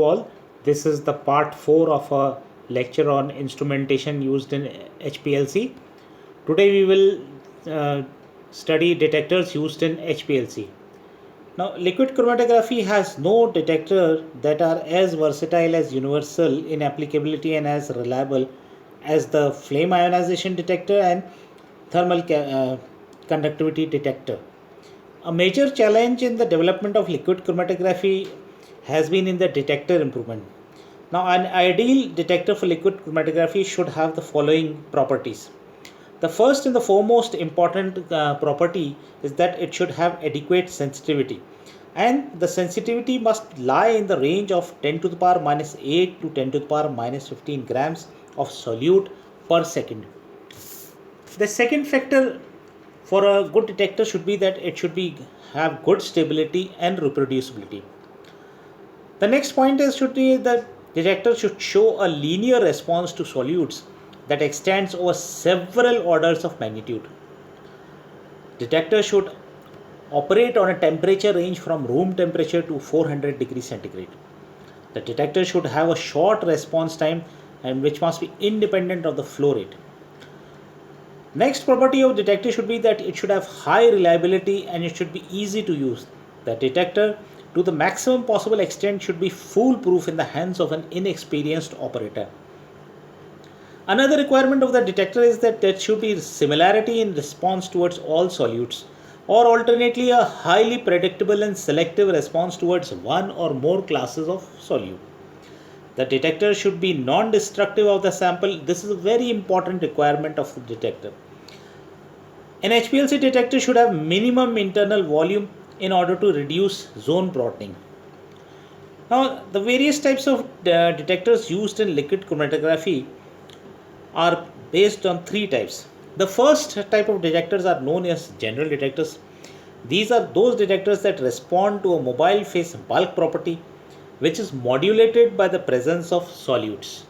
All. This is the part 4 of a lecture on instrumentation used in HPLC. Today we will study detectors used in HPLC. Now, liquid chromatography has no detector that are as versatile as universal in applicability and as reliable as the flame ionization detector and thermal conductivity detector. A major challenge in the development of liquid chromatography has been in the detector improvement. Now, an ideal detector for liquid chromatography should have the following properties. The first and the foremost important property is that it should have adequate sensitivity, and the sensitivity must lie in the range of 10 to the power minus 8 to 10 to the power minus 15 grams of solute per second. The second factor for a good detector should be that it should be have good stability and reproducibility. The next point is should be that detector should show a linear response to solutes that extends over several orders of magnitude. Detector should operate on a temperature range from room temperature to 400 degrees centigrade. The detector should have a short response time and which must be independent of the flow rate. Next property of detector should be that it should have high reliability and it should be easy to use. The detector to the maximum possible extent should be foolproof in the hands of an inexperienced operator. Another requirement of the detector is that there should be similarity in response towards all solutes, or alternately a highly predictable and selective response towards one or more classes of solute. The detector should be non-destructive of the sample. This is a very important requirement of the detector. An HPLC detector should have minimum internal volume in order to reduce zone broadening. Now, the various types of detectors used in liquid chromatography are based on three types. The first type of detectors are known as general detectors. These are those detectors that respond to a mobile phase bulk property which is modulated by the presence of solutes.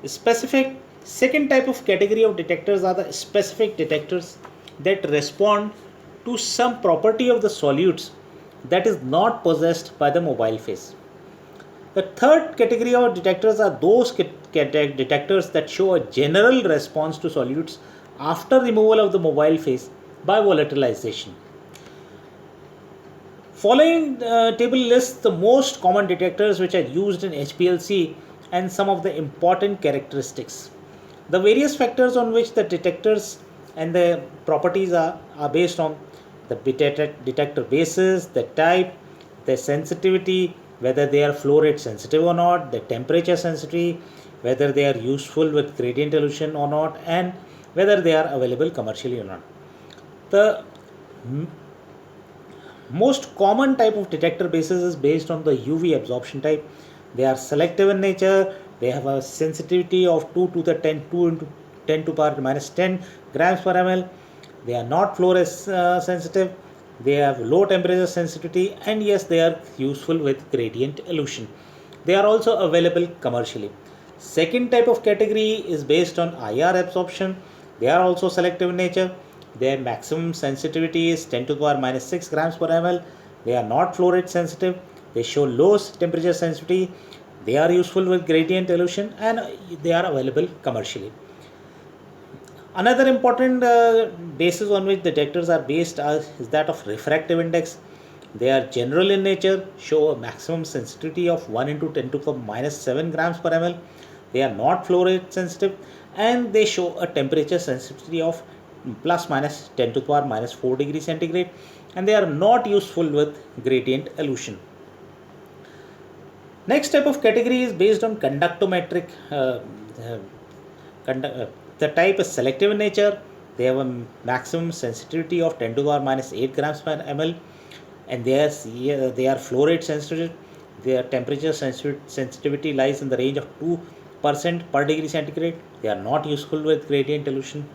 Specific second type of category of detectors are the specific detectors that respond to some property of the solutes that is not possessed by the mobile phase. The third category of detectors are those detectors that show a general response to solutes after removal of the mobile phase by volatilization. Following table lists the most common detectors which are used in HPLC and some of the important characteristics. The various factors on which the detectors and the properties are based on the detector basis, the type, the sensitivity, whether they are flow rate sensitive or not, the temperature sensitivity, whether they are useful with gradient elution or not, and whether they are available commercially or not. The most common type of detector basis is based on the UV absorption type. They are selective in nature. They have a sensitivity of 2 to the 2 into 10 to power minus 10 grams per ml. They are not fluorescence sensitive. They have low temperature sensitivity, and yes, they are useful with gradient elution. They are also available commercially. Second type of category is based on IR absorption. They are also selective in nature. Their maximum sensitivity is 10 to the power minus 6 grams per ml. They are not flow rate sensitive. They show low temperature sensitivity. They are useful with gradient elution and they are available commercially. Another important basis on which detectors are based is that of refractive index. They are general in nature, show a maximum sensitivity of 1 into 10 to the minus 7 grams per ml. They are not flow rate sensitive and they show a temperature sensitivity of plus minus 10 to the power minus 4 degrees centigrade, and they are not useful with gradient elution. Next type of category is based on conductometric. The type is selective in nature. They have a maximum sensitivity of 10 to the power minus 8 grams per ml, and they are flow rate sensitive. Their temperature sensitivity lies in the range of 2% per degree centigrade. They are not useful with gradient elution.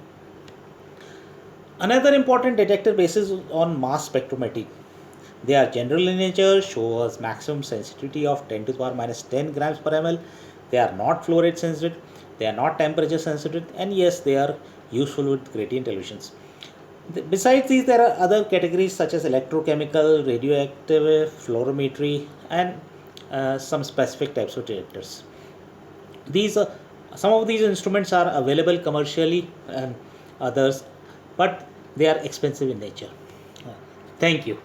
Another important detector basis on mass spectrometry. They are general in nature, show us maximum sensitivity of 10 to the power minus 10 grams per ml. They are not flow rate sensitive, they are not temperature sensitive, and yes, they are useful with gradient elutions. Besides these, there are other categories such as electrochemical, radioactive, fluorometry, and some specific types of detectors. These some of these instruments are available commercially and others, but they are expensive in nature. Thank you.